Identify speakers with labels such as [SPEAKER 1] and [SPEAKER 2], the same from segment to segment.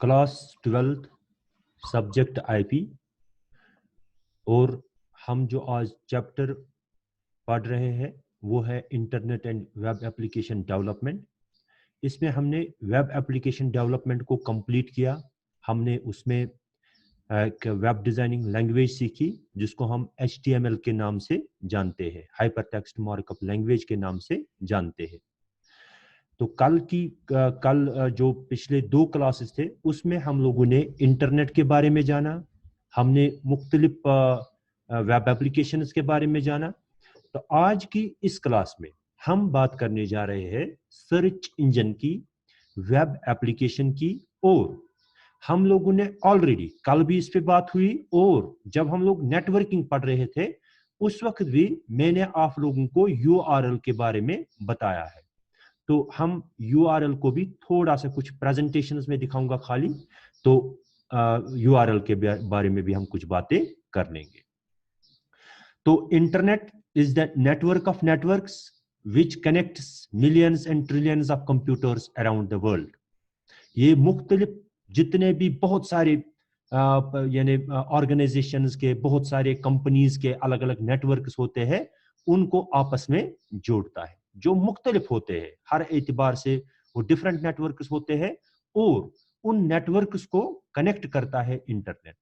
[SPEAKER 1] Class 12th subject IP. और हम जो आज चैप्टर पढ़ रहे हैं वो है internet and web application development. इसमें हमने वेब एप्लीकेशन डेवलपमेंट को कंप्लीट किया। हमने उसमें एक वेब डिजाइनिंग लैंग्वेज सीखी जिसको हम HTML के नाम से जानते हैं, हाइपर टेक्स्ट मार्कअप लैंग्वेज के नाम से जानते हैं। तो कल जो पिछले 2 क्लासेस थे उसमें हम लोगों ने इंटरनेट के बारे में जाना, हमने मुख्तलिफ वेब एप्लीकेशंस के बारे में जाना। तो आज की इस क्लास में हम बात करने जा रहे हैं सर्च इंजन की, वेब एप्लीकेशन की। और हम लोगों ने ऑलरेडी कल भी इस पे बात हुई, और जब हम लोग नेटवर्किंग पढ़ रहे थे उस वक्त भी मैंने आप लोगों को URL के बारे में बताया है। तो हम URL को भी थोड़ा सा कुछ प्रेजेंटेशंस में दिखाऊंगा खाली, तो URL के बारे में भी हम कुछ बातें कर लेंगे। तो internet is the network of networks which connects millions and trillions of computers around the world। ये मुख्तलिफ जितने भी बहुत सारे यानी ऑर्गेनाइजेशंस के, बहुत सारे कंपनीज के अलग अलग नेटवर्क्स होते हैं, उनको आपस में जोड़ता है, जो मुख्तलिफ होते हैं हर एतबार से, वो डिफरेंट नेटवर्क्स होते हैं, और उन नेटवर्क्स को कनेक्ट करता है इंटरनेट।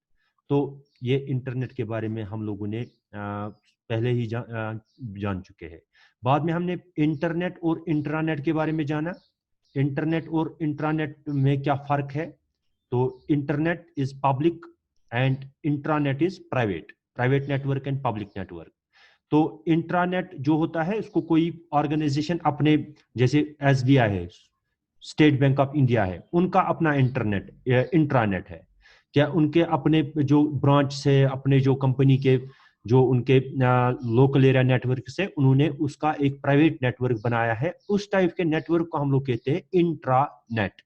[SPEAKER 1] तो ये इंटरनेट के बारे में हम लोगों ने पहले ही जान चुके हैं। बाद में हमने इंटरनेट और इंट्रानेट के बारे में जाना। इंटरनेट और इंट्रानेट में क्या फर्क है? तो internet is public and intranet is private, private network and public network. तो इंट्रानेट जो होता है उसको कोई ऑर्गेनाइजेशन अपने, जैसे SBI है, स्टेट बैंक ऑफ इंडिया है, उनका अपना इंटरनेट इंट्रानेट है। क्या उनके अपने जो ब्रांच से, अपने जो कंपनी के जो उनके लोकल एरिया नेटवर्क से, उन्होंने उसका एक प्राइवेट नेटवर्क बनाया है। उस टाइप के नेटवर्क को हम लोग कहते हैं इंट्रानेट।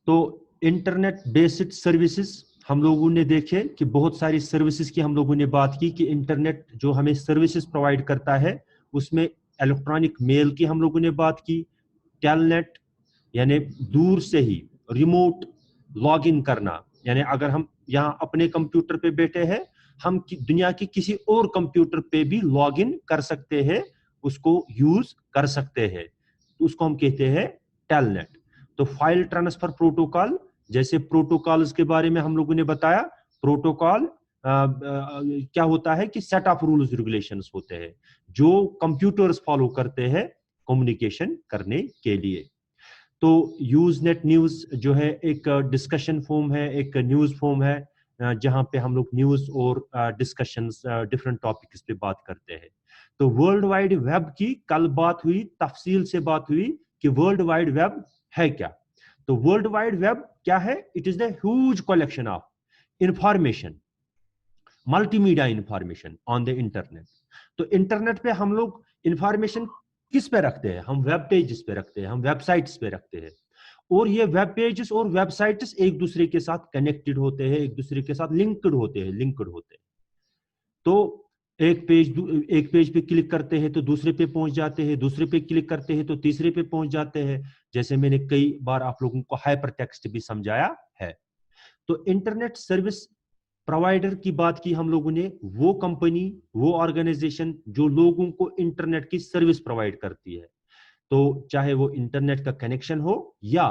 [SPEAKER 1] तो इंटरनेट बेस्ड सर्विसेज हम लोगों ने देखे कि बहुत सारी सर्विसेज की हम लोगों ने बात की कि इंटरनेट जो हमें सर्विसेज प्रोवाइड करता है, उसमें इलेक्ट्रॉनिक मेल की हम लोगों ने बात की, टेलनेट यानी दूर से ही रिमोट लॉगिन करना, यानी अगर हम यहाँ अपने कंप्यूटर पे बैठे हैं, हम दुनिया की किसी और कंप्यूटर पे भी लॉगिन कर सकते हैं, उसको यूज कर सकते हैं, तो उसको हम कहते हैं टेलनेट। तो फाइल ट्रांसफर प्रोटोकॉल, जैसे प्रोटोकॉल्स के बारे में हम लोगों ने बताया। प्रोटोकॉल क्या होता है कि सेट ऑफ रूल्स रेगुलेशंस होते हैं जो कंप्यूटर्स फॉलो करते हैं कम्युनिकेशन करने के लिए। तो यूजनेट न्यूज जो है एक डिस्कशन फॉर्म है, एक न्यूज फॉर्म है, जहां पे हम लोग न्यूज और डिस्कशंस डिफरेंट टॉपिक्स पे बात करते हैं। तो वर्ल्ड वाइड वेब की कल बात हुई, तफसील से बात हुई कि वर्ल्ड वाइड वेब है क्या। तो वर्ल्ड वाइड वेब क्या है? It is the huge collection of information, multimedia information on the internet. तो इंटरनेट पे हम लोग इंफॉर्मेशन किस पे रखते हैं? हम वेब पेजेस पे रखते हैं, हम वेबसाइट्स पे रखते हैं, और ये वेब पेजेस और वेबसाइट्स एक दूसरे के साथ कनेक्टेड होते हैं, एक दूसरे के साथ लिंक्ड होते हैं। तो एक पेज पे क्लिक करते हैं तो दूसरे पे पहुंच जाते हैं, दूसरे पे क्लिक करते हैं तो तीसरे पे पहुंच जाते हैं, जैसे मैंने कई बार आप लोगों को हाइपर टेक्स्ट भी समझाया है। तो इंटरनेट सर्विस प्रोवाइडर की बात की हम लोगों ने, वो कंपनी, वो ऑर्गेनाइजेशन जो लोगों को इंटरनेट की सर्विस प्रोवाइड करती है। तो चाहे वो इंटरनेट का कनेक्शन हो या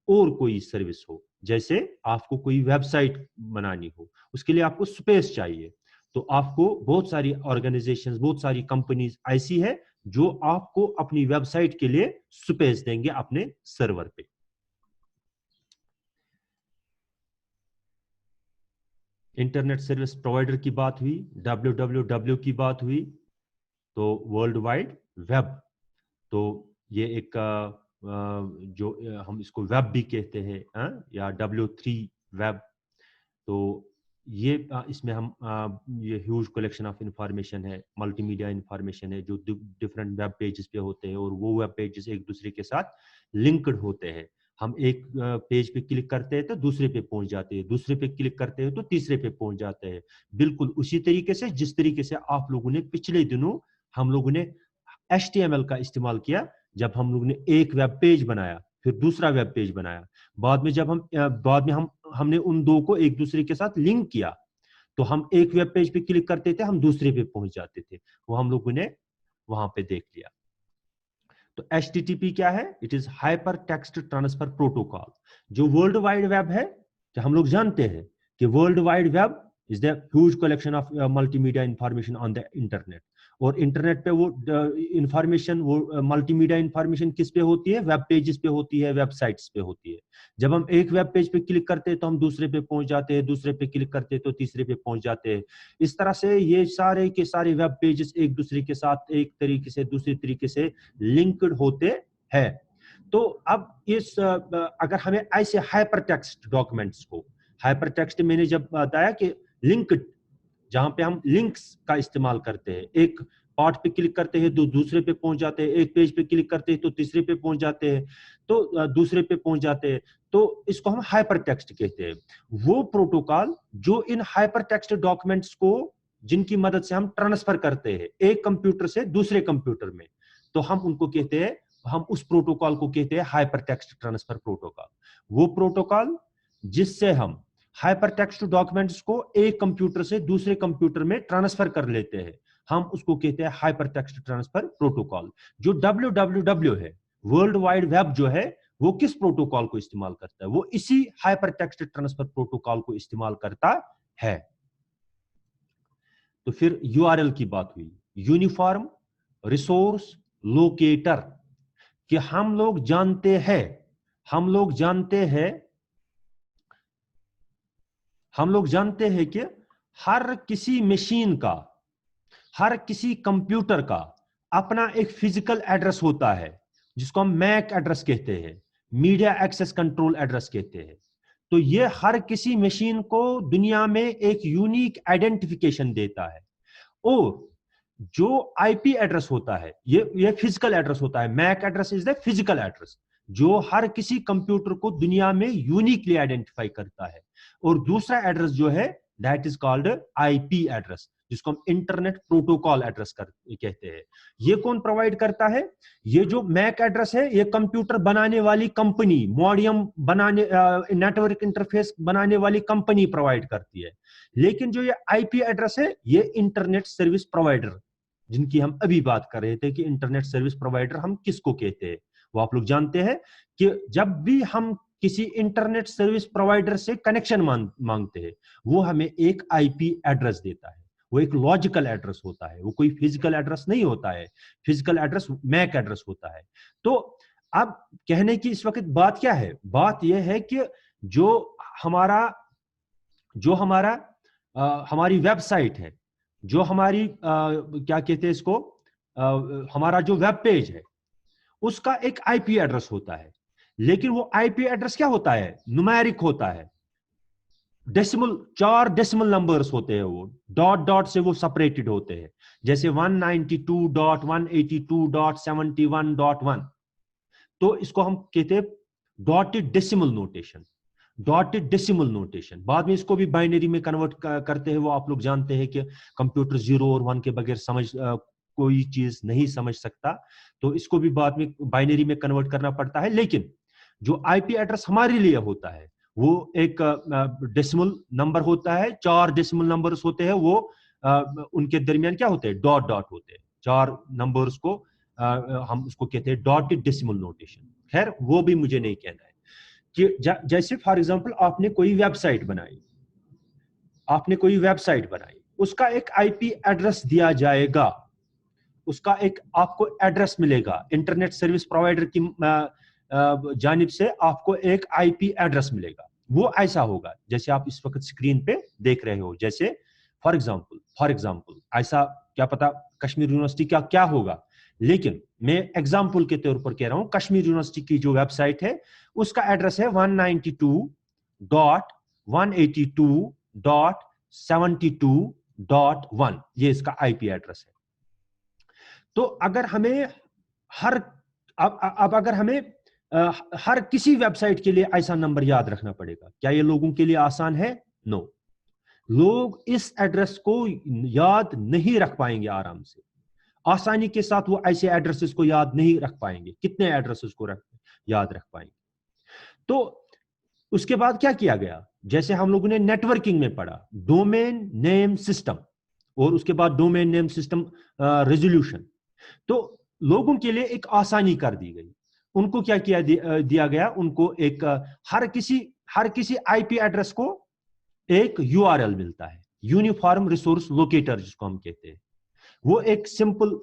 [SPEAKER 1] और कोई सर्विस हो, जैसे आपको कोई वेबसाइट बनानी हो, उसके लिए आपको स्पेस चाहिए, तो आपको बहुत सारी ऑर्गेनाइजेशंस, बहुत सारी कंपनीज ऐसी है जो आपको अपनी वेबसाइट के लिए स्पेस देंगे अपने सर्वर पे। इंटरनेट सर्विस प्रोवाइडर की बात हुई, WWW की बात हुई, तो वर्ल्ड वाइड वेब, तो ये एक जो हम इसको वेब भी कहते हैं, या W3 वेब। तो ये इसमें हम ये ह्यूज कलेक्शन ऑफ इंफॉर्मेशन है, मल्टीमीडिया इंफॉर्मेशन है, जो डिफरेंट वेब पेजेस पे होते हैं, और वो वेब पेजेस एक दूसरे के साथ लिंक्ड होते हैं। हम एक पेज पे क्लिक करते हैं तो दूसरे पे पहुंच जाते हैं, दूसरे पे क्लिक करते हैं तो तीसरे पे पहुंच जाते हैं, बिल्कुल उसी तरीके से जिस तरीके से आप लोगों ने पिछले दिनों हम लोगों ने HTML का इस्तेमाल किया जब हम लोगों ने एक वेब पेज बनाया, फिर दूसरा वेब पेज बनाया। बाद में जब हमने उन दो को एक दूसरे के साथ लिंक किया, तो हम एक वेब पेज पे क्लिक करते थे, हम दूसरे पे पहुंच जाते थे। वो हम लोगों ने वहां पे देख लिया। तो HTTP क्या है? It is hyper text transfer protocol. जो वर्ल्ड वाइड वेब है, कि हम लोग जानते हैं कि world wide web is the huge collection of multimedia information on the internet. और इंटरनेट पे वो इंफॉर्मेशन, वो मल्टीमीडिया इंफॉर्मेशन किस पे होती है? वेब पेजेस पे होती है, वेबसाइट्स पे होती है। जब हम एक वेब पेज पे क्लिक करते हैं तो हम दूसरे पे पहुंच जाते हैं, दूसरे पे क्लिक करते हैं तो तीसरे पे पहुंच जाते हैं। इस तरह से ये सारे के सारे वेब पेजेस एक दूसरे के साथ एक तरीके से दूसरी तरीके से लिंक्ड होते हैं। तो अब अगर हमें ऐसे हाइपर टेक्स्ट डॉक्यूमेंट्स को, हाइपर टेक्स्ट मैंने जब बताया कि लिंक्ड, जहां पे हम लिंक्स का इस्तेमाल करते हैं, एक पार्ट पे क्लिक करते हैं तो दूसरे पे पहुंच जाते हैं, एक पेज पे क्लिक करते हैं तो तीसरे पे पहुंच जाते हैं, तो दूसरे पे पहुंच जाते हैं, तो इसको हम हाइपर टेक्स्ट कहते हैं। वो प्रोटोकॉल जो इन हाइपर टेक्स्ट डॉक्यूमेंट्स को, जिनकी मदद से हम ट्रांसफर करते हैं एक कंप्यूटर से दूसरे कंप्यूटर में, तो हम उनको कहते हैं, हम उस प्रोटोकॉल को कहते हैं हाइपर टेक्स्ट ट्रांसफर प्रोटोकॉल। वो प्रोटोकॉल जिससे हम हाइपर टेक्स्ट डॉक्यूमेंट्स को एक कंप्यूटर से दूसरे कंप्यूटर में ट्रांसफर कर लेते हैं, हम उसको कहते हैं हाइपर टेक्स्ट ट्रांसफर प्रोटोकॉल। जो www है, वर्ल्ड वाइड वेब जो है, वो किस प्रोटोकॉल को इस्तेमाल करता है? वो इसी हाइपर टेक्स्ट ट्रांसफर प्रोटोकॉल को इस्तेमाल करता है। तो फिर URL की बात हुई, यूनिफॉर्म रिसोर्स लोकेटर, कि हम लोग जानते हैं कि हर किसी मशीन का, हर किसी कंप्यूटर का अपना एक फिजिकल एड्रेस होता है, जिसको हम मैक एड्रेस कहते हैं, मीडिया एक्सेस कंट्रोल एड्रेस कहते हैं। तो ये हर किसी मशीन को दुनिया में एक यूनिक आइडेंटिफिकेशन देता है। और जो आईपी एड्रेस होता है, ये फिजिकल एड्रेस होता है। MAC address is the physical address जो हर किसी कंप्यूटर को दुनिया में यूनिकली आइडेंटिफाई करता है। और दूसरा एड्रेस जो है, that is called IP address, जिसको हम इंटरनेट प्रोटोकॉल एड्रेस कहते हैं। ये कौन प्रोवाइड करता है? ये जो मैक एड्रेस है, ये कंप्यूटर बनाने वाली कंपनी, मॉडियम बनाने, नेटवर्क इंटरफेस बनाने वाली कंपनी प्रोवाइड करती है। लेकिन जो ये आईपी एड्रेस है, ये इंटरनेट सर्विस प्रोवाइडर, जिनकी हम अभी बात कर रहे थे कि इंटरनेट सर्विस प्रोवाइडर हम किसको कहते हैं, वो आप लोग जानते हैं कि जब भी हम किसी इंटरनेट सर्विस प्रोवाइडर से कनेक्शन मांगते हैं, वो हमें एक आईपी एड्रेस देता है। वो एक लॉजिकल एड्रेस होता है, वो कोई फिजिकल एड्रेस नहीं होता है। फिजिकल एड्रेस मैक एड्रेस होता है। तो अब कहने की इस वक्त बात क्या है? बात यह है कि जो हमारी वेबसाइट है, जो हमारी क्या कहते हैं इसको, हमारा जो वेब पेज है, उसका एक आईपी एड्रेस होता है। लेकिन वो आईपी एड्रेस क्या होता है? न्यूमेरिक होता है। डेसिमल, 4 डेसिमल नंबर्स होते हैं, वो डॉट डॉट से वो सेपरेटेड होते हैं। जैसे 192.182.71.1, तो इसको हम कहते हैं dotted decimal notation. Dotted decimal notation, बाद में इसको भी बाइनरी में कन्वर्ट करते हैं। वो आप लोग जानते हैं कि कंप्यूटर 0 और 1 के बगैर कोई चीज नहीं समझ सकता, तो इसको भी बाद में बाइनरी में कन्वर्ट करना पड़ता है। लेकिन जो आईपी एड्रेस हमारे लिए होता है, वो एक डेसिमल नंबर होता है। 4 डेसिमल नंबर्स होते हैं, वो उनके दरमियान क्या होते हैं? डॉट डॉट होते हैं। 4 नंबर्स को हम उसको कहते हैं डॉटेड डेसिमल नोटेशन। खैर, वो भी मुझे नहीं कहना है कि जैसे फॉर एग्जांपल आपने कोई वेबसाइट बनाई, उसका एक आईपी एड्रेस दिया जाएगा, उसका एक आपको एड्रेस मिलेगा, इंटरनेट सर्विस प्रोवाइडर की जानिब से आपको एक आईपी एड्रेस मिलेगा। वो ऐसा होगा जैसे आप इस वक्त स्क्रीन पे देख रहे हो। जैसे फॉर एग्जांपल ऐसा, क्या पता कश्मीर यूनिवर्सिटी का क्या होगा, लेकिन मैं एग्जांपल के तौर पर कह रहा हूं, कश्मीर यूनिवर्सिटी की जो वेबसाइट है, उसका एड्रेस है 192.182.72.1, ये इसका आईपी एड्रेस है। तो अगर हमें हर किसी वेबसाइट के लिए ऐसा नंबर याद रखना पड़ेगा, क्या ये लोगों के लिए आसान है? नो। लोग इस एड्रेस को याद नहीं रख पाएंगे आराम से, आसानी के साथ वो ऐसे एड्रेसेस को याद नहीं रख पाएंगे। कितने एड्रेसेस को रख, याद रख पाएंगे। तो उसके बाद क्या किया गया, जैसे हम लोगों ने नेटवर्किंग में पढ़ा, डोमेन नेम सिस्टम और उसके बाद डोमेन नेम सिस्टम रेजोल्यूशन, तो लोगों के लिए एक आसानी कर दी गई। उनको क्या किया दिया गया, उनको एक हर किसी आईपी एड्रेस को एक यूआरएल मिलता है, यूनिफॉर्म रिसोर्स लोकेटर जिसको हम कहते हैं। वो एक सिंपल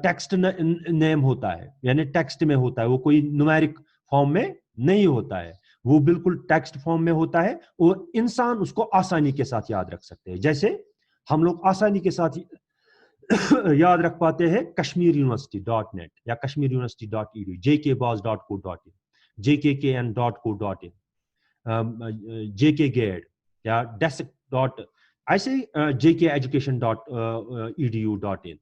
[SPEAKER 1] टेक्स्ट नेम होता है, यानी टेक्स्ट में होता है, वो कोई न्यूमेरिक फॉर्म में नहीं होता है, वो बिल्कुल टेक्स्ट फॉर्म में होता है और इंसान उसको आसानी के साथ याद रख सकते हैं। जैसे हम लोग आसानी के साथ याद रख पाते हैं kashmiruniversity.net या kashmiruniversity.edu, jkboss.co.in, jkkn.co.in, jkgad या desk. ऐसे jkeducation.edu.in।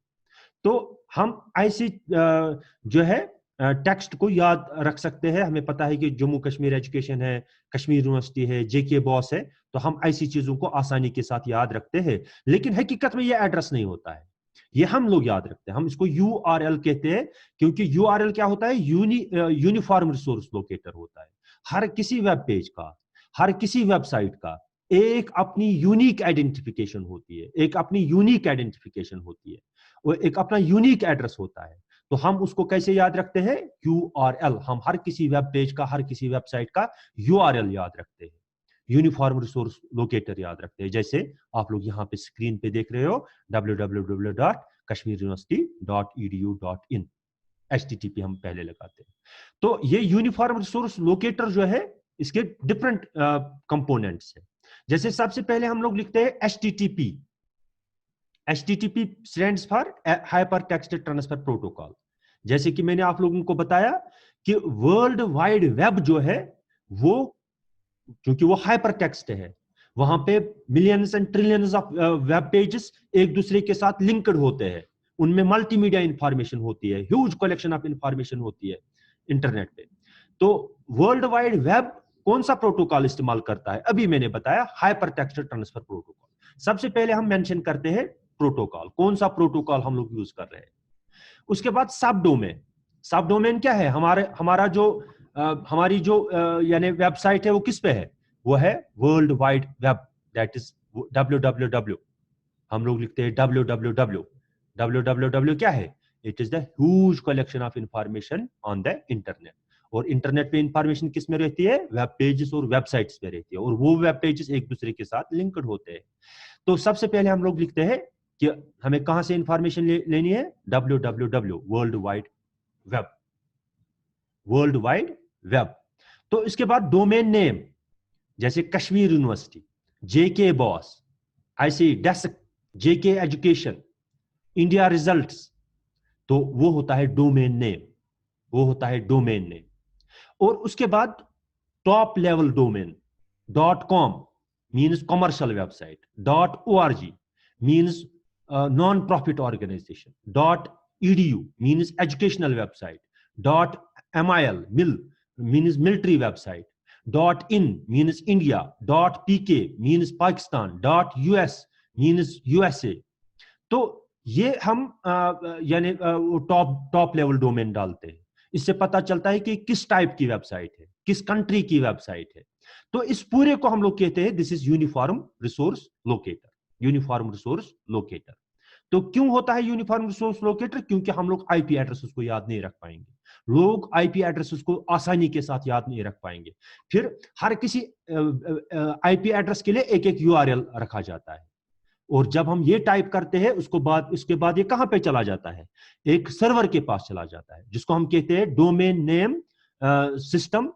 [SPEAKER 1] तो हम ऐसे जो है टेक्स्ट को याद रख सकते हैं। हमें पता है कि जम्मू कश्मीर एजुकेशन है, कश्मीर यूनिवर्सिटी है, जेके बॉस है, तो हम ऐसी चीजों को आसानी के साथ याद रखते हैं। लेकिन हकीकत में ये एड्रेस नहीं होता है, ये हम लोग याद रखते हैं, हम इसको यूआरएल कहते हैं, क्योंकि यूआरएल क्या होता है, यूनिफॉर्म रिसोर्स लोकेटर होता है। हर किसी वेब पेज का, हर किसी वेबसाइट का एक अपनी यूनिक आइडेंटिफिकेशन होती है, एक अपनी यूनिक आइडेंटिफिकेशन होती है, और एक अपना यूनिक एड्रेस होता है। तो हम उसको कैसे याद रखते हैं, यूआरएल। हम हर किसी वेब पेज का, हर किसी वेबसाइट का यूआरएल याद रखते हैं, यूनिफॉर्म रिसोर्स लोकेटर याद रखते हैं। जैसे आप लोग यहाँ पे स्क्रीन पे देख रहे हो www.kashmiruniversity.edu.in, HTTP हम पहले लगाते हैं। तो ये यूनिफॉर्म रिसोर्स लोकेटर जो है, इसके डिफरेंट कंपोनेंट्स है। जैसे सबसे पहले हम लोग लिखते हैं HTTP। HTTP stands for hyper text transfer protocol. जैसे कि मैंने आप लोगों को बताया कि वर्ल्ड वाइड वेब जो है वो, क्योंकि वो हाइपर टेक्स्ट है, वहां पे millions and trillions of web pages एक दूसरे के साथ लिंक्ड होते हैं, उनमें मल्टीमीडिया इंफॉर्मेशन होती है, ह्यूज कलेक्शन ऑफ इंफॉर्मेशन होती है इंटरनेट पे। तो वर्ल्ड वाइड वेब कौन सा प्रोटोकॉल इस्तेमाल करता है, अभी मैंने बताया हाइपर टेक्स्ट ट्रांसफर प्रोटोकॉल। सबसे पहले हम मेंशन करते हैं प्रोटोकॉल, कौन सा प्रोटोकॉल हम लोग यूज कर रहे हैं। उसके बाद सब डोमेन। सब डोमेन क्या है, हमारा जो हमारी जो यानी वेबसाइट है वो किस पे है, वो है world wide web, that is www। हम लोग लिखते हैं www। www क्या है, it is the huge collection of information on the internet. और इंटरनेट पे इंफॉर्मेशन किस में रहती है, वेब पेजेस और वेबसाइट्स पे रहती है, और वो वेब पेजेस एक दूसरे के साथ लिंक्ड होते हैं। तो सबसे पहले हम लोग लिखते हैं कि हमें कहां से इंफॉर्मेशन लेनी है, www, world wide web, world wide web. तो इसके बाद डोमेन नेम, जैसे कश्मीर यूनिवर्सिटी, जेके बॉस, ऐसे डेस्क, जेके एजुकेशन, इंडिया रिजल्ट्स, तो वो होता है डोमेन नेम, वो होता है डोमेन नेम। और उसके बाद top level domain, .com means commercial website, .org means non profit organisation, .edu means educational website, .mil means military website, .in means India, .pk means Pakistan, .us means USA। तो ये हम यानी टॉप लेवल डोमेन डालते हैं। इससे पता चलता है कि किस टाइप की वेबसाइट है, किस कंट्री की वेबसाइट है। तो इस पूरे को हम लोग कहते हैं this is uniform resource locator, uniform resource locator. तो क्यों होता है यूनिफॉर्म रिसोर्स लोकेटर, क्योंकि हम लोग आईपी एड्रेसेस को याद नहीं रख पाएंगे, लोग आईपी एड्रेसेस को आसानी के साथ याद नहीं रख पाएंगे। फिर हर किसी आईपी एड्रेस के लिए एक एक यूआरएल रखा जाता है, और जब हम ये टाइप करते हैं उसके बाद ये कहां पे चला जाता है, एक सर्वर के पास चला जाता है, जिसको हम कहते हैं domain name system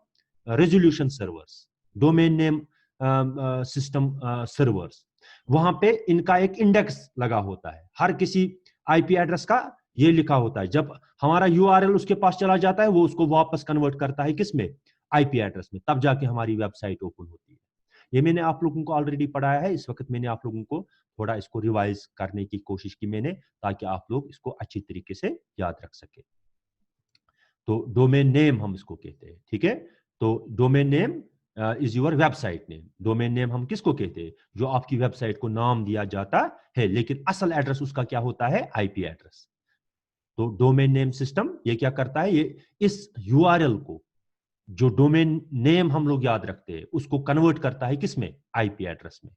[SPEAKER 1] resolution servers, domain name system servers. वहां पे इनका एक इंडेक्स लगा होता है, हर किसी आईपी एड्रेस का ये लिखा होता है। जब हमारा यूआरएल उसके पास चला जाता है, वो उसको वापस कन्वर्ट करता है किसमें, आईपी एड्रेस में, तब जाके हमारी वेबसाइट ओपन होती है। ये मैंने आप लोगों को ऑलरेडी पढ़ाया है, इस वक्त मैंने आप लोगों को थोड़ा इसको रिवाइज करने की कोशिश की मैंने, ताकि आप लोग इसको अच्छी तरीके से याद रख सके। तो डोमेन नेम हम इसको कहते हैं, ठीक है। तो domain name is your website name. Domain name हम किसको कहते हैं, जो आपकी वेबसाइट को नाम दिया जाता है, लेकिन असल एड्रेस उसका क्या होता है, आईपी एड्रेस। तो डोमेन नेम सिस्टम ये क्या करता है, ये इस यूआरएल को, जो डोमेन नेम हम लोग याद रखते हैं, उसको कन्वर्ट करता है किसमें, आईपी एड्रेस में।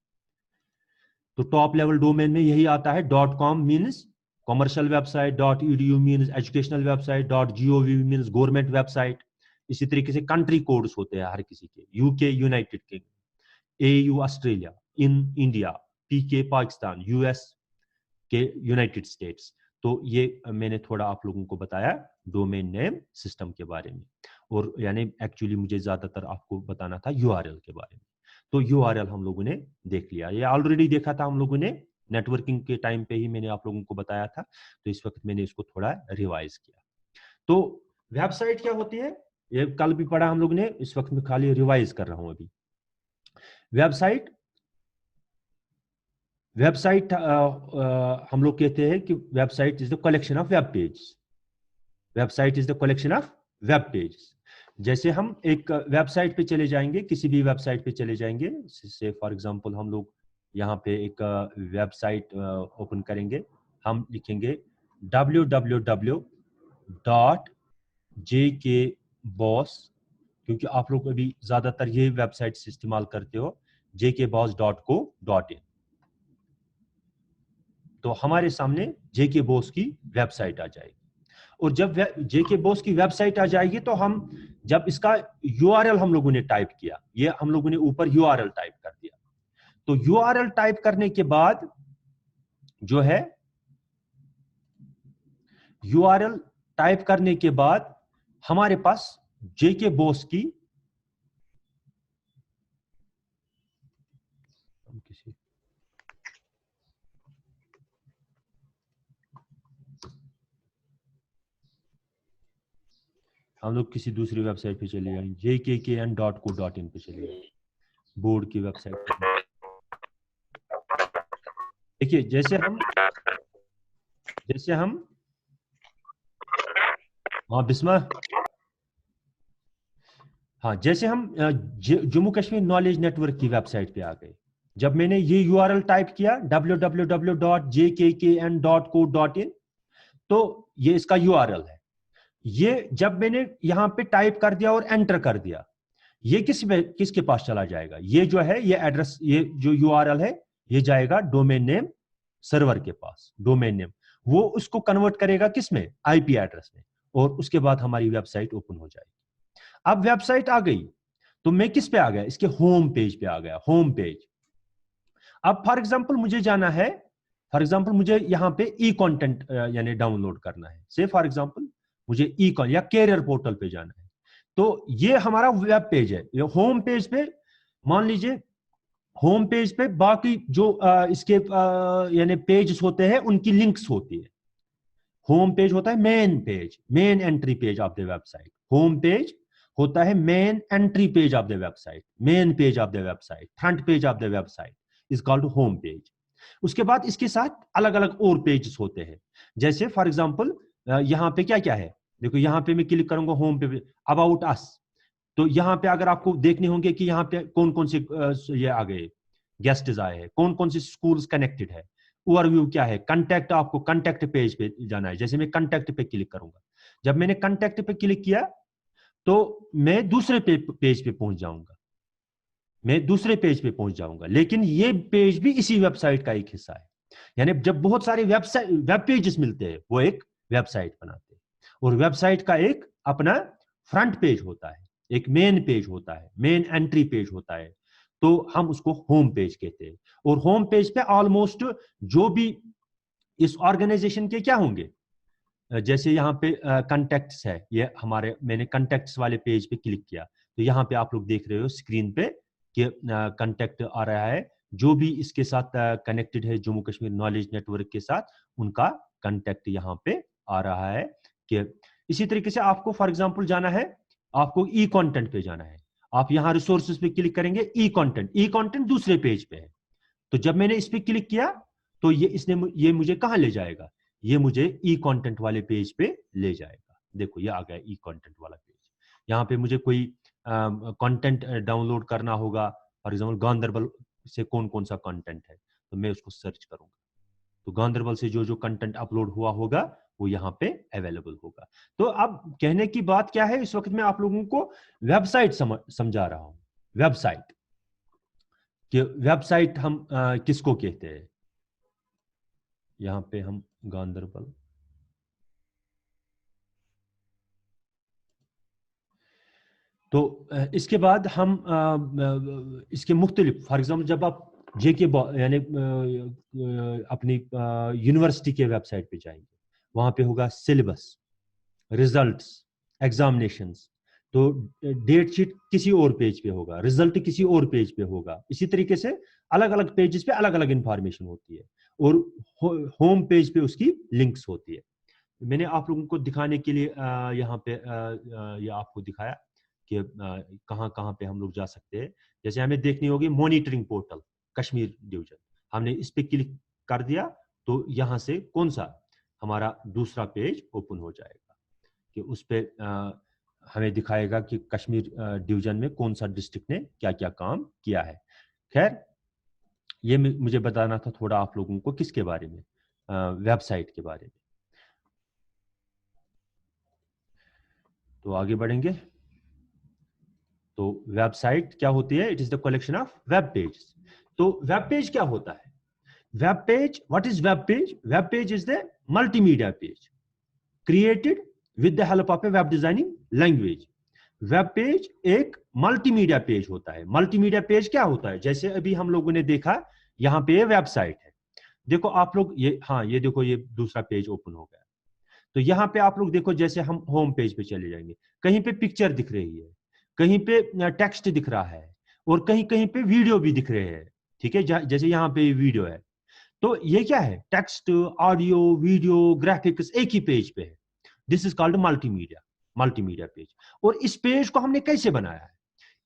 [SPEAKER 1] तो टॉप लेवल डोमेन में यही आता है, .com means commercial website, .edu means educational website, .gov means government website. इसी तरीके से कंट्री कोड्स होते हैं हर किसी के, UK United kingdom, AU Australia, in India, PK Pakistan, US के यूनाइटेड स्टेट्स। तो ये मैंने थोड़ा आप लोगों को बताया डोमेन नेम सिस्टम के बारे में, और यानी एक्चुअली मुझे ज्यादातर आपको बताना था यूआरएल के बारे में। तो यूआरएल हम लोगों ने देख लिया, ये ऑलरेडी देखा था हम लोगों ने नेटवर्किंग के टाइम पे ही मैंने आप लोगों को बताया था, तो इस वक्त मैंने इसको थोड़ा रिवाइज किया। तो वेबसाइट क्या होती है, ये कल भी पढ़ा हम लोग ने, इस वक्त मैं खाली रिवाइज कर रहा हूं अभी। वेबसाइट हम लोग कहते हैं कि website is the collection of web page. Website is the collection of web page. जैसे हम एक वेबसाइट पे चले जाएंगे, किसी भी वेबसाइट पे चले जाएंगे, से फॉर एग्जांपल हम लोग यहाँ पे एक वेबसाइट ओपन करेंगे, हम लिखेंगे www.jkboss, क्योंकि आप लोग अभी ज्यादातर ये वेबसाइट इस्तेमाल करते हो, jkboss.co.in। तो हमारे सामने जेके बॉस की वेबसाइट आ जाएगी, और जब जेके बॉस की वेबसाइट आ जाएगी तो हम जब इसका यूआरएल हम लोगों ने टाइप किया, ये हम लोगों ने ऊपर यूआरएल टाइप कर दिया, तो यूआरएल टाइप करने के बाद जो है, यूआरएल टाइप करने के बाद हमारे पास जेके बॉस की हम लोग किसी दूसरी वेबसाइट पे चले जाएंगे, jkkn.co.in पे चले जाएंगे, बोर्ड की वेबसाइट। देखिए जैसे हम हाँ बिस्मा, हाँ जैसे हम जम्मू कश्मीर नॉलेज नेटवर्क की वेबसाइट पे आ गए, जब मैंने ये यूआरएल टाइप किया www.jkkn.co.in, तो ये इसका यूआरएल है। ये जब मैंने यहां पे टाइप कर दिया और एंटर कर दिया, ये किसके पास चला जाएगा, ये जो है ये एड्रेस, ये जो यूआरएल है ये जाएगा डोमेन नेम सर्वर के पास। डोमेन नेम वो उसको कन्वर्ट करेगा किसमें, आईपी एड्रेस में, और उसके बाद हमारी वेबसाइट ओपन हो जाएगी। अब वेबसाइट आ गई तो मैं किस पे आ गया, इसके होम पेज पे आ गया, होम पेज। अब फॉर एग्जांपल मुझे जाना है, फॉर एग्जांपल मुझे यहां पे ई कंटेंट यानी डाउनलोड करना है, से फॉर एग्जांपल मुझे ई या कैरियर पोर्टल पे जाना है, तो ये हमारा वेब पेज है। ये होम पेज पे मान लीजिए, होम पेज पे बाकी जो इसके यानी पेज होते हैं उनकी लिंक्स होती है। होम पेज होता है main page, main entry page of the website. Home page होता है main entry page of the website, main page of the website, front page of the website is called home page. उसके बाद इसके साथ अलग अलग और पेजेस होते हैं, जैसे फॉर एग्जांपल यहाँ पे क्या क्या है, देखो यहाँ पे मैं क्लिक करूंगा होम पे, अबाउट अस, तो यहाँ पे अगर आपको देखने होंगे कि यहाँ पे कौन कौन से ये आ गए, गेस्ट्स आए हैं, कौन कौन से स्कूल्स कनेक्टेड है, ओवरव्यू क्या है, कंटेक्ट, आपको कंटेक्ट पेज पे जाना है, जैसे मैं कंटेक्ट पे क्लिक करूंगा, जब मैंने कंटेक्ट पे क्लिक किया तो मैं दूसरे पेज पे पहुंच जाऊंगा, मैं दूसरे पेज पे पहुंच जाऊंगा, लेकिन ये पेज भी इसी वेबसाइट का एक हिस्सा है। यानी जब बहुत सारे वेब पेजेस मिलते हैं वो एक वेबसाइट बनाते हैं, और वेबसाइट का एक अपना फ्रंट पेज होता है, एक मेन पेज होता है, मेन एंट्री पेज होता है, तो हम उसको होम पेज कहते हैं। और होम पेज पे ऑलमोस्ट जो भी इस ऑर्गेनाइजेशन के क्या होंगे, जैसे यहाँ पे कंटेक्ट्स है, ये हमारे, मैंने कंटेक्ट्स वाले पेज पे क्लिक किया, तो यहाँ पे आप लोग देख रहे हो स्क्रीन पे कि कंटेक्ट आ रहा है, जो भी इसके साथ कनेक्टेड है जम्मू कश्मीर नॉलेज नेटवर्क के साथ, उनका कंटेक्ट यहाँ पे आ रहा है। कि इसी तरीके से आपको फॉर एग्जांपल जाना है, आपको ई कंटेंट पे जाना है, आप यहाँ रिसोर्सेज पे क्लिक करेंगे, ई कंटेंट दूसरे पेज पे है, तो जब मैंने इस पे क्लिक किया तो ये मुझे कहाँ ले जाएगा, ये मुझे ई कंटेंट वाले पेज पे ले जाएगा। देखो ये आ गया ई कंटेंट वाला पेज, यहाँ पे मुझे कोई कंटेंट डाउनलोड करना होगा, फॉर एग्जांपल गांधरबल से कौन कौन सा कंटेंट है, तो मैं उसको सर्च करूंगा, तो गांधरबल से जो जो कंटेंट अपलोड हुआ होगा वो यहाँ पे अवेलेबल होगा। तो अब कहने की बात क्या है, इस वक्त मैं आप लोगों को वेबसाइट समझा रहा हूं। वेबसाइट कि वेबसाइट हम किसको कहते हैं। यहाँ पे हम गांधरबल, तो इसके बाद हम इसके मुख्तलिफ, फॉर एग्जाम्पल जब आप जेके यानी अपनी यूनिवर्सिटी के वेबसाइट पे जाएंगे, वहां पे होगा सिलेबस, रिजल्ट्स, एग्जामिनेशंस। तो डेट शीट किसी और पेज पे होगा, रिजल्ट किसी और पेज पे होगा। इसी तरीके से अलग अलग पेजेस पे अलग अलग इंफॉर्मेशन होती है, और होम पेज पे उसकी लिंक्स होती है। मैंने आप लोगों को दिखाने के लिए यहाँ पे ये आपको दिखाया कि कहाँ कहाँ पे हम लोग जा सकते हैं। जैसे हमें देखनी होगी मॉनिटरिंग पोर्टल कश्मीर डिवीजन, हमने इस पे क्लिक कर दिया तो यहाँ से कौन सा हमारा दूसरा पेज ओपन हो जाएगा कि उस पे हमें दिखाएगा कि कश्मीर डिवीजन में कौन सा डिस्ट्रिक्ट ने क्या क्या काम किया है। खैर, ये मुझे बताना था थोड़ा आप लोगों को किसके बारे में, वेबसाइट के बारे में। तो आगे बढ़ेंगे। तो वेबसाइट क्या होती है? It is the collection of web page. तो वेब पेज क्या होता है? Web page, what is web page? Web page is the multimedia page created with the help of A web designing language. Web page एक multimedia page होता है। Multimedia page क्या होता है? जैसे अभी हम लोगों ने देखा, यहाँ पे वेबसाइट है, देखो आप लोग ये, हाँ ये देखो ये दूसरा पेज ओपन हो गया। तो यहाँ पे आप लोग देखो, जैसे हम होम पेज पे चले जाएंगे, कहीं पे पिक्चर दिख रही है, कहीं पे टेक्स्ट दिख रहा है, और कहीं कहीं पे वीडियो भी दिख रहे हैं। ठीक है, जैसे यहाँ पे वीडियो है, तो ये क्या है? टेक्स्ट, ऑडियो, वीडियो, ग्राफिक्स एक ही पेज पे है। This is called multimedia, multimedia page. और इस पेज को हमने कैसे बनाया है?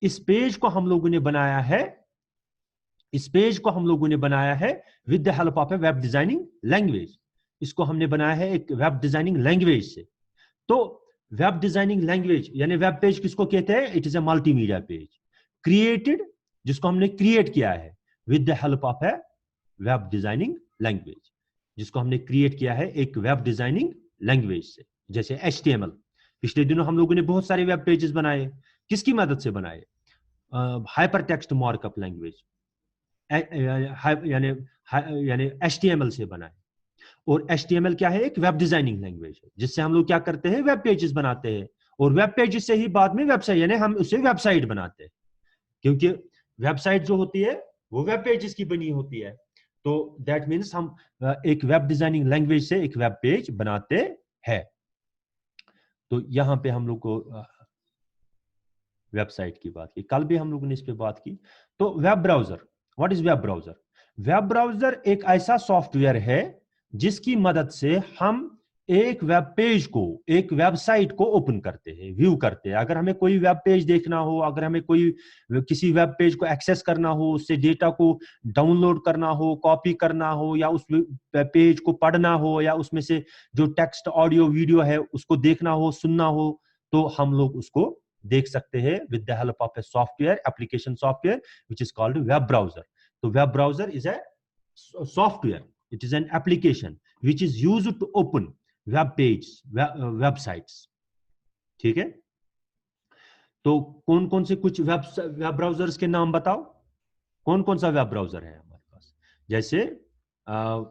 [SPEAKER 1] इस पेज को हम लोगों ने बनाया है, इस पेज को हम लोगों ने बनाया है with the help of A web designing language. इसको हमने बनाया है एक वेब डिजाइनिंग लैंग्वेज से। तो वेब डिजाइनिंग लैंग्वेज यानी वेब पेज किसको कहते हैं? It is a multimedia page created, जिसको हमने क्रिएट किया है with the help of A web designing language, जिसको हमने क्रिएट किया है एक वेब डिजाइनिंग लैंग्वेज से। जैसे HTML, पिछले दिनों हम लोगों ने बहुत सारे वेब पेजेस बनाए, किसकी मदद से बनाए? हाइपर टेक्स्ट मार्कअप लैंग्वेज यानी HTML से बनाए। और HTML क्या है? एक वेब डिजाइनिंग लैंग्वेज है, जिससे हम लोग क्या करते हैं? वेब पेजेस बनाते हैं, और वेब पेजेस से ही बाद में वेबसाइट, यानी हम उसे वेबसाइट बनाते हैं, क्योंकि वेबसाइट जो होती है वो वेब पेजेस की बनी होती है। तो दैट मीन्स हम एक वेब डिजाइनिंग लैंग्वेज से एक वेब पेज बनाते हैं। तो यहां पे हम लोग को वेबसाइट की बात की, कल भी हम लोगों ने इस पे बात की। तो web browser, what is web browser? Web browser एक ऐसा सॉफ्टवेयर है जिसकी मदद से हम एक वेब पेज को, एक वेबसाइट को ओपन करते हैं, व्यू करते हैं। अगर हमें कोई वेब पेज देखना हो, अगर हमें कोई किसी वेब पेज को एक्सेस करना हो, उससे डेटा को डाउनलोड करना हो, कॉपी करना हो, या उस पेज को पढ़ना हो, या उसमें से जो टेक्स्ट, ऑडियो, वीडियो है उसको देखना हो, सुनना हो, तो हम लोग उसको देख सकते हैं with the help of a software, application software which is called web browser. तो web browser is a software, it is an application which is used to open web pages, websites। ठीक है, तो कौन कौन से कुछ वेब ब्राउजर्स के नाम बताओ? कौन कौन सा वेब ब्राउजर है हमारे पास? जैसे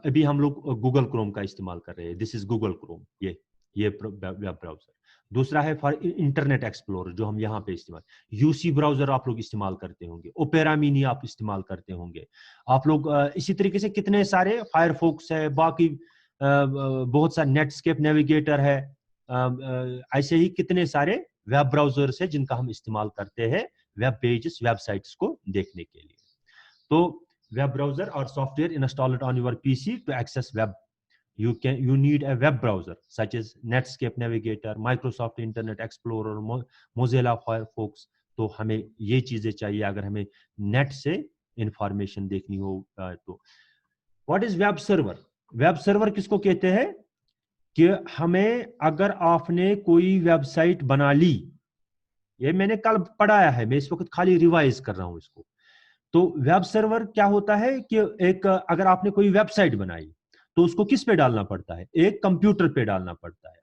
[SPEAKER 1] अभी हम लोग गूगल क्रोम का इस्तेमाल कर रहे हैं, दिस इज गूगल क्रोम, ये वेब ब्राउजर। दूसरा है फॉर इंटरनेट एक्सप्लोरर, जो हम यहाँ पे इस्तेमाल, यूसी ब्राउजर आप लोग इस्तेमाल करते होंगे, ओपेरा मिनी आप इस्तेमाल करते होंगे आप लोग। इसी तरीके से कितने सारे, फायरफॉक्स है, बाकी बहुत सारे, नेटस्केप नेविगेटर है, ऐसे ही कितने सारे वेब ब्राउजर्स है जिनका हम इस्तेमाल करते हैं वेब पेजेस, वेबसाइट्स को देखने के लिए। तो वेब ब्राउजर और software installed on your PC to access web, you need a web browser such as Netscape Navigator, Microsoft Internet Explorer, Mozilla Firefox। तो हमें ये चीजें चाहिए अगर हमें नेट से इंफॉर्मेशन देखनी हो। तो what is web server? Web server किसको कहते हैं? कि हमें, अगर आपने कोई वेबसाइट बना ली, ये मैंने कल पढ़ाया है, मैं इस वक्त खाली रिवाइज कर रहा हूं इसको। तो वेब सर्वर क्या होता है कि एक, अगर आपने कोई वेबसाइट बनाई, तो उसको किस पे डालना पड़ता है? एक कंप्यूटर पे डालना पड़ता है।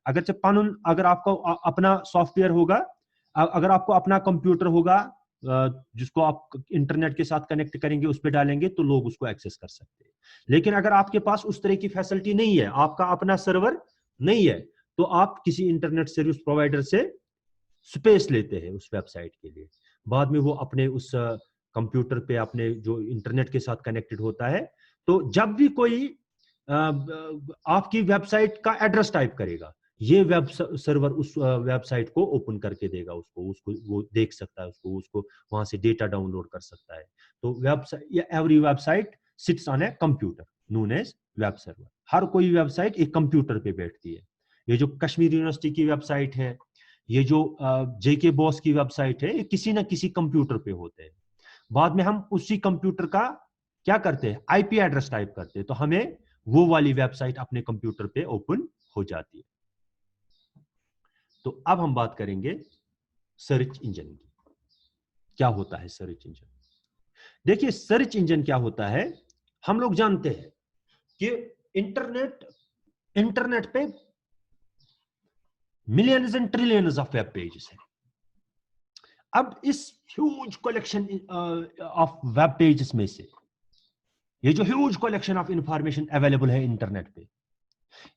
[SPEAKER 1] अगर आपका अपना सॉफ्टवेयर होगा, अगर आपको अपना कंप्यूटर होगा जिसको आप इंटरनेट के साथ कनेक्ट करेंगे, उस पे डालेंगे तो लोग उसको एक्सेस कर सकते हैं। लेकिन अगर आपके पास उस तरह की फैसिलिटी नहीं है, आपका अपना सर्वर नहीं है, तो आप किसी इंटरनेट सर्विस प्रोवाइडर से स्पेस लेते हैं उस वेबसाइट के लिए। बाद में वो अपने उस कंप्यूटर पे अपने जो इंटरनेट के साथ कनेक्टेड होता है, तो जब भी कोई आपकी वेबसाइट का एड्रेस टाइप करेगा, ये वेब सर्वर उस वेबसाइट को ओपन करके देगा, उसको वो देख सकता है, उसको वहां से डेटा डाउनलोड कर सकता है। तो website, every website sits on a computer known as web server. हर कोई वेबसाइट एक कंप्यूटर पे बैठती है। ये जो कश्मीर यूनिवर्सिटी की वेबसाइट है, ये जो जेके बॉस की वेबसाइट है, ये किसी ना किसी कंप्यूटर पे होते हैं। बाद में हम उसी कंप्यूटर का क्या करते हैं, आईपी एड्रेस टाइप करते हैं, तो हमें वो वाली वेबसाइट अपने कंप्यूटर पे ओपन हो जाती है। तो अब हम बात करेंगे सर्च इंजन की। क्या होता है सर्च इंजन? देखिए, सर्च इंजन क्या होता है, हम लोग जानते हैं कि इंटरनेट पे millions and trillions of web pages हैं। अब इस huge collection of web pages में से, ये जो huge collection of information available है इंटरनेट पे,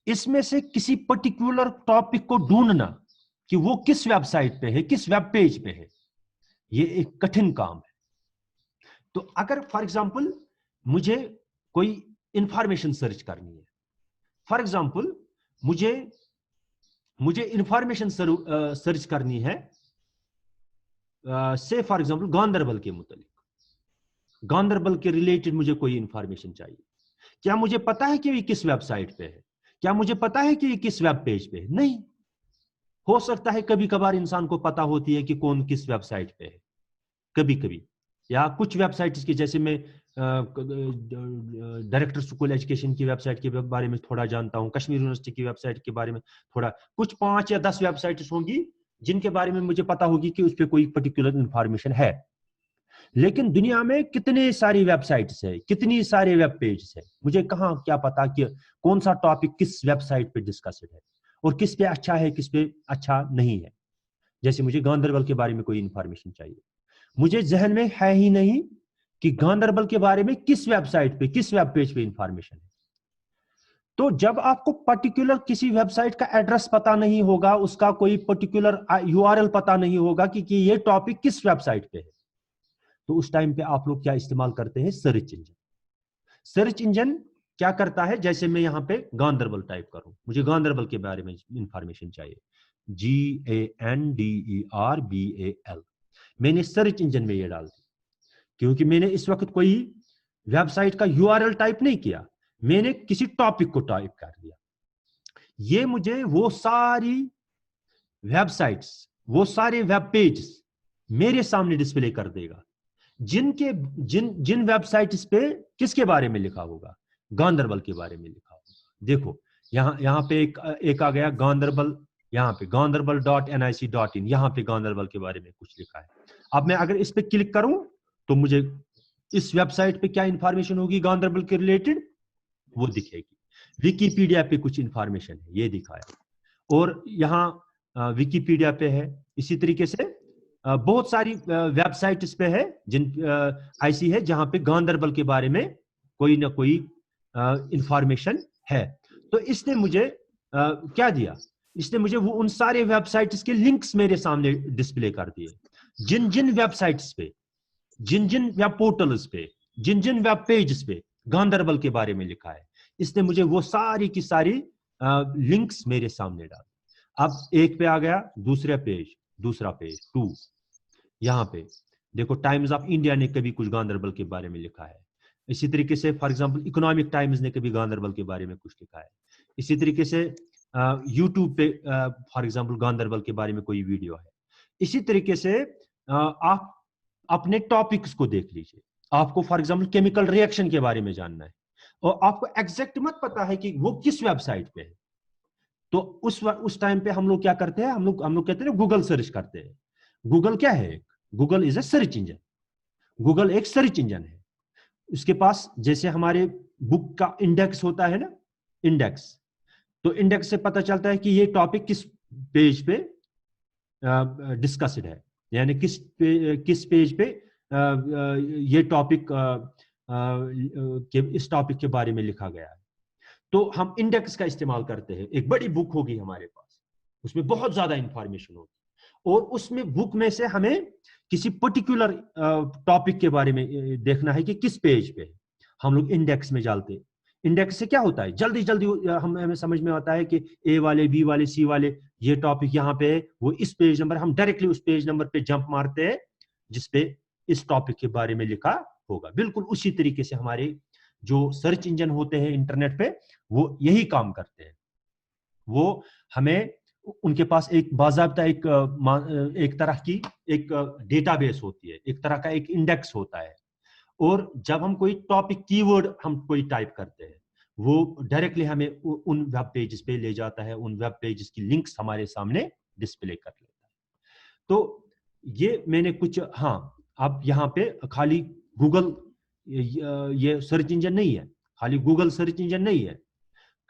[SPEAKER 1] इसमें से किसी पर्टिकुलर टॉपिक को ढूंढना कि वो किस वेबसाइट पे है, किस वेब पेज पे है, ये एक कठिन काम है। तो अगर फॉर एग्जांपल मुझे कोई इंफॉर्मेशन सर्च करनी है, फॉर एग्जांपल मुझे इंफॉर्मेशन सर्च करनी है, से फॉर एग्जांपल गांधरबल के मुतालिक, गांधरबल के रिलेटेड मुझे कोई इंफॉर्मेशन चाहिए। क्या मुझे पता है कि ये किस वेबसाइट पे है? क्या मुझे पता है कि ये किस वेब पेज पे है? नहीं। हो सकता है कभी कभार इंसान को पता होती है कि कौन किस वेबसाइट पे है, कभी कभी, या कुछ वेबसाइट्स की, जैसे मैं डायरेक्टर स्कूल एजुकेशन की वेबसाइट के बारे में थोड़ा जानता हूं, कश्मीर यूनिवर्सिटी की वेबसाइट के बारे में थोड़ा, कुछ 5 या 10 वेबसाइट्स होंगी जिनके बारे में मुझे पता होगी कि उस पर कोई पर्टिकुलर इंफॉर्मेशन है। लेकिन दुनिया में कितनी सारी वेबसाइट्स है, कितनी सारे वेब पेज है, मुझे कहाँ क्या पता कि कौन सा टॉपिक किस वेबसाइट पे डिस्कस्ड है और किस पे अच्छा है, किस पे अच्छा नहीं है। जैसे मुझे गांधरबल के बारे में कोई इंफॉर्मेशन चाहिए, मुझे जहन में है ही नहीं कि गांधरबल के बारे में किस वेबसाइट पे, किस वेब पेज पे इंफॉर्मेशन है। तो जब आपको पर्टिकुलर किसी वेबसाइट का एड्रेस पता नहीं होगा, उसका कोई पर्टिकुलर यूआरएल पता नहीं होगा कि ये टॉपिक किस वेबसाइट पे है, तो उस टाइम पे आप लोग क्या इस्तेमाल करते हैं? Search engine. सर्च इंजन क्या करता है, जैसे मैं यहां पे गांधरबल टाइप करूं, मुझे गांधरबल के बारे में इंफॉर्मेशन चाहिए, GANDERBAL, मैंने सर्च इंजन में ये डाल दी, क्योंकि मैंने इस वक्त कोई वेबसाइट का यूआरएल टाइप नहीं किया, मैंने किसी टॉपिक को टाइप कर दिया। ये मुझे वो सारी वेबसाइट्स, वो सारे वेब पेज मेरे सामने डिस्प्ले कर देगा जिन वेबसाइट्स पे किसके बारे में लिखा होगा, गांधरबल के बारे में लिखा होगा। देखो यहाँ पे एक आ गया गांधरबल, यहाँ पे गांधरबल.nic.in, यहाँ पे गांधरबल के बारे में कुछ लिखा है। अब मैं अगर इस पे क्लिक करूं तो मुझे इस वेबसाइट पे क्या इंफॉर्मेशन होगी गांधरबल के रिलेटेड, वो दिखेगी। विकीपीडिया पे कुछ इंफॉर्मेशन है, ये दिखाया, और यहाँ विकीपीडिया पे है। इसी तरीके से बहुत सारी वेबसाइट्स पे है जिन ऐसी है जहां पे गांधरबल के बारे में कोई ना कोई इंफॉर्मेशन है। तो इसने मुझे क्या दिया, इसने मुझे वो उन सारे वेबसाइट्स के लिंक्स मेरे सामने डिस्प्ले कर दिए, जिन जिन वेबसाइट्स पे, जिन जिन वेब पोर्टल्स पे, जिन जिन वेब पेज पे गांधरबल के बारे में लिखा है, इसने मुझे वो सारी की सारी लिंक्स मेरे सामने डाल। अब एक पे आ गया, दूसरा पेज, दूसरा पेज 2, यहाँ पे देखो टाइम्स ऑफ इंडिया ने कभी कुछ गांधरबल के बारे में लिखा है। इसी तरीके से फॉर एग्जांपल इकोनॉमिक टाइम्स ने कभी गांधरबल के बारे में कुछ लिखा है। इसी तरीके से यूट्यूब पे फॉर एग्जांपल गांधरबल के बारे में कोई वीडियो है। इसी तरीके से आप अपने टॉपिक्स को देख लीजिए, आपको फॉर एग्जांपल केमिकल रिएक्शन के बारे में जानना है और आपको एग्जैक्ट मत पता है कि वो किस वेबसाइट पे है, तो उस टाइम पे हम लोग क्या करते हैं, हम लोग कहते हैं गूगल सर्च करते हैं। गूगल क्या है? Google is a search engine. Google एक सर्च इंजन है। उसके पास जैसे हमारे बुक का इंडेक्स होता है ना, इंडेक्स। तो इंडेक्स से पता चलता है कि ये टॉपिक किस पेज पे डिस्कस्ड है, यानी किस पेज पे ये टॉपिक इस टॉपिक के बारे में लिखा गया है। तो हम इंडेक्स का इस्तेमाल करते हैं। एक बड़ी बुक होगी हमारे पास, उसमें बहुत ज्यादा इंफॉर्मेशन होगी, और उसमें बुक में से हमें किसी पर्टिकुलर टॉपिक के बारे में देखना है कि किस पेज पे। हम लोग इंडेक्स में डालते हैं। इंडेक्स से क्या होता है, जल्दी जल्दी हमें समझ में आता है कि ए वाले, बी वाले, सी वाले, ये टॉपिक यहाँ पे है, वो इस पेज नंबर, हम डायरेक्टली उस पेज नंबर पे जंप मारते हैं जिसपे इस टॉपिक के बारे में लिखा होगा। बिल्कुल उसी तरीके से हमारे जो सर्च इंजन होते हैं इंटरनेट पे, वो यही काम करते हैं। वो हमें, उनके पास एक बाज़ाब्ता एक तरह की एक डेटाबेस होती है, एक तरह का एक इंडेक्स होता है, और जब हम कोई टॉपिक कीवर्ड हम कोई टाइप करते हैं, वो डायरेक्टली हमें उन वेब पेजेस पे ले जाता है, उन वेब पेजेस की लिंक्स हमारे सामने डिस्प्ले कर लेता है। तो ये मैंने कुछ, हाँ, अब यहाँ पे खाली गूगल ये सर्च इंजन नहीं है, खाली गूगल सर्च इंजन नहीं है।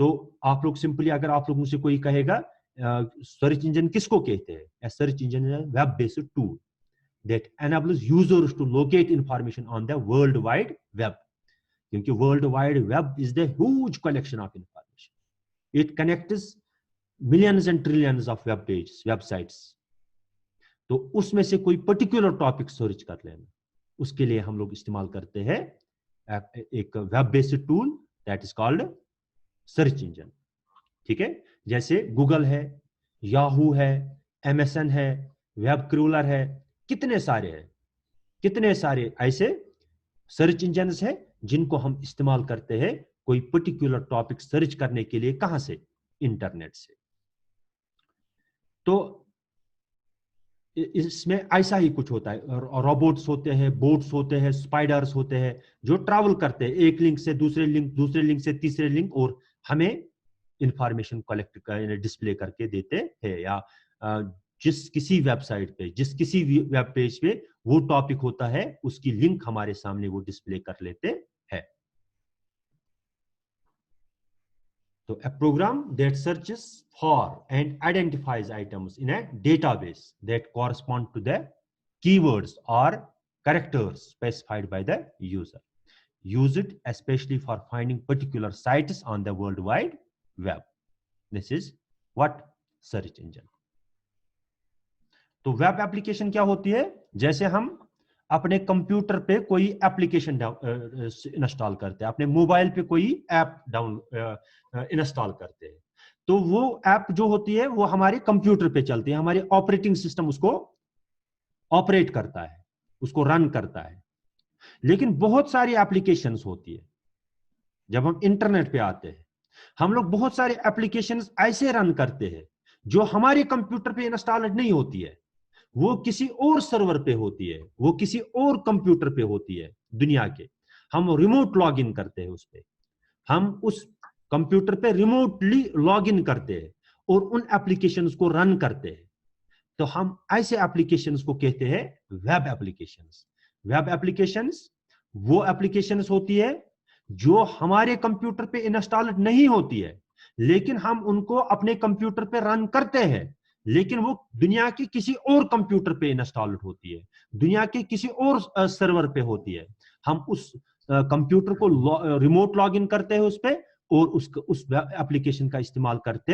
[SPEAKER 1] तो आप लोग सिंपली, अगर आप लोगों से कोई कहेगा सर्च इंजन किसको कहते हैं, ए सर्च इंजन है web based tool that enables users to locate information on the world wide web, क्योंकि world wide web is the huge collection of information. It connects millions and trillions of web pages, websites. तो उसमें से कोई particular topic search कर लेना, उसके लिए हम लोग इस्तेमाल करते हैं एक web based tool that is called search engine. ठीक है, जैसे गूगल है, याहू है, एमएसएन है, वेब क्रूलर है, कितने सारे ऐसे सर्च इंजन्स है जिनको हम इस्तेमाल करते हैं कोई पर्टिकुलर टॉपिक सर्च करने के लिए। कहां से? इंटरनेट से। तो इसमें ऐसा ही कुछ होता है, रोबोट्स होते हैं, बोट्स होते हैं, स्पाइडर्स होते हैं, जो ट्रैवल करते हैं एक लिंक से दूसरे लिंक, दूसरे लिंक से तीसरे लिंक, और हमें इंफॉर्मेशन कलेक्ट कर डिस्प्ले करके देते हैं, या जिस किसी वेबसाइट पे, जिस किसी वेब पेज पे वो टॉपिक होता है, उसकी लिंक हमारे सामने वो डिस्प्ले कर लेते हैं। तो a program that searches for and identifies items in a database that correspond to the keywords or characters specified by the user. Use it especially for finding particular sites on the World Wide Web. This is what search engine. तो web application क्या होती है? जैसे हम अपने computer पे कोई application install करते हैं, अपने मोबाइल पे कोई ऐप इंस्टॉल करते हैं, तो वो ऐप जो होती है वो हमारे कंप्यूटर पे चलती है, हमारे ऑपरेटिंग सिस्टम उसको ऑपरेट करता है, उसको रन करता है। लेकिन बहुत सारी एप्लीकेशंस होती है, जब हम इंटरनेट पे आते हैं, हम लोग बहुत सारे एप्लीकेशंस ऐसे रन करते हैं जो हमारे कंप्यूटर पे इंस्टॉल नहीं होती है, वो किसी और सर्वर पे होती है, वो किसी और कंप्यूटर पे होती है दुनिया के। हम रिमोट लॉग इन करते हैं उस पे, हम उस कंप्यूटर पे रिमोटली लॉग इन करते हैं और उन एप्लीकेशंस को रन करते हैं। तो हम ऐसे एप्लीकेशंस को कहते हैं वेब एप्लीकेशंस। वेब एप्लीकेशंस वो एप्लीकेशंस होती है जो हमारे कंप्यूटर पे इंस्टॉल नहीं होती है, लेकिन हम उनको अपने कंप्यूटर पे रन करते हैं, लेकिन वो दुनिया के किसी और कंप्यूटर पे इंस्टॉल होती है, दुनिया के किसी और सर्वर पे होती है। हम उस कंप्यूटर को रिमोट लॉगिन करते हैं उस पे, और उस एप्लीकेशन का इस्तेमाल करते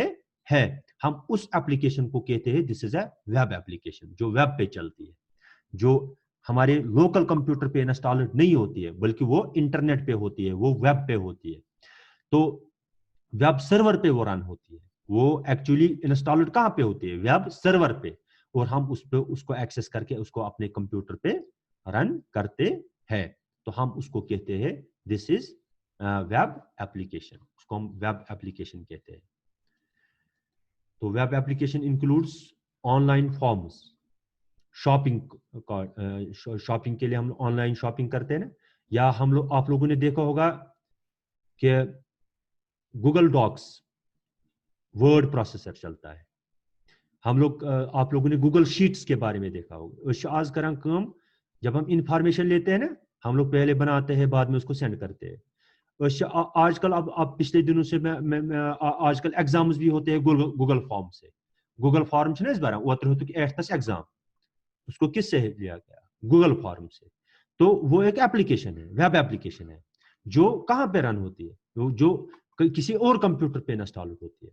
[SPEAKER 1] हैं। हम उस एप्लीकेशन को कहते हैं this is a web application, जो वेब पे चलती है, जो हमारे लोकल कंप्यूटर पे इंस्टॉल नहीं होती है, बल्कि वो इंटरनेट पे होती है, वो वेब पे होती है। तो वेब सर्वर पे वो रन होती है, वो एक्चुअली इंस्टॉल्ड कहां पे होती है? वेब सर्वर पे, और हम उस पे उसको एक्सेस करके उसको अपने कंप्यूटर पे रन करते हैं। तो हम उसको कहते हैं दिस इज वेब एप्लीकेशन, उसको हम वेब एप्लीकेशन कहते हैं। तो web application includes online forms, shopping के लिए हम ऑनलाइन शॉपिंग करते हैं ना, या हम लोग, आप लोगों ने देखा होगा कि गूगल डॉक्स वर्ड प्रोसेसर चलता है। हम लोग, आप लोगों ने गूगल शीट्स के बारे में देखा होगा। आज करें काम, जब हम इंफॉर्मेशन लेते हैं ना, हम लोग पहले बनाते हैं, बाद में उसको सेंड करते हैं। आजकल अब पिछले दिनों से आजकल एग्जाम्स भी होते हैं गूगल फॉर्म से। गूगल फॉर्म से बार ओतर होत 8th एग्जाम, उसको किससे लिया गया? गूगल फॉर्म से। तो वो एक एप्लीकेशन है, वेब एप्लीकेशन है, जो कहाँ पे रन होती है? जो किसी और कंप्यूटर पे इंस्टॉल होती है।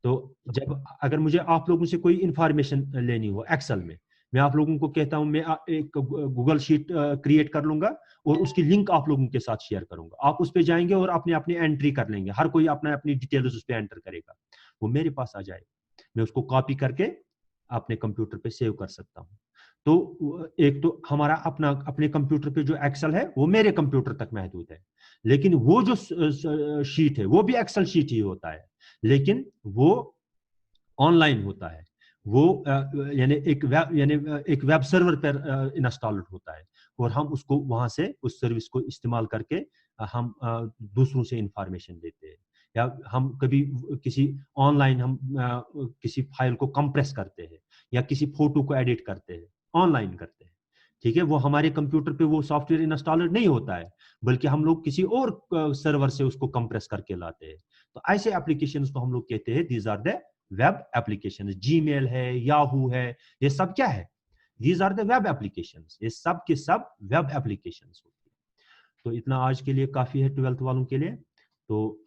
[SPEAKER 1] तो जब अगर मुझे आप लोगों से कोई इंफॉर्मेशन लेनी हो एक्सेल में, मैं आप लोगों को कहता हूं, मैं एक गूगल शीट क्रिएट कर लूंगा और उसकी लिंक आप लोगों के साथ शेयर करूंगा। आप उस पर जाएंगे और अपने अपनी एंट्री कर लेंगे, हर कोई अपना अपनी डिटेल्स उस पर एंटर करेगा, वो मेरे पास आ जाएगा। मैं उसको कॉपी करके अपने कंप्यूटर पे सेव कर सकता हूँ। तो एक तो हमारा अपना अपने कंप्यूटर पे जो एक्सेल है वो मेरे कंप्यूटर तक महदूद है, लेकिन वो जो शीट है वो भी एक्सेल शीट ही होता है, लेकिन वो ऑनलाइन होता है। वो यानी एक वेब सर्वर पर इंस्टॉल्ड होता है, और हम उसको वहां से उस सर्विस को इस्तेमाल करके हम दूसरों से इंफॉर्मेशन लेते हैं, या हम कभी किसी ऑनलाइन हम किसी फाइल को कंप्रेस करते हैं, या किसी फोटो को एडिट करते हैं, ऑनलाइन करते हैं। ठीक है, वो हमारे कंप्यूटर पे वो सॉफ्टवेयर इंस्टॉलर नहीं होता है, बल्कि हम लोग किसी और सर्वर से उसको कंप्रेस करके लाते हैं। तो ऐसे एप्लीकेशंस को हम लोग कहते हैं these are the web application. Gmail है, याहू है, ये सब क्या है? These are the web application. ये सब के सब वेब एप्लीकेशन होती है। तो इतना आज के लिए काफी है 12th वालों के लिए। तो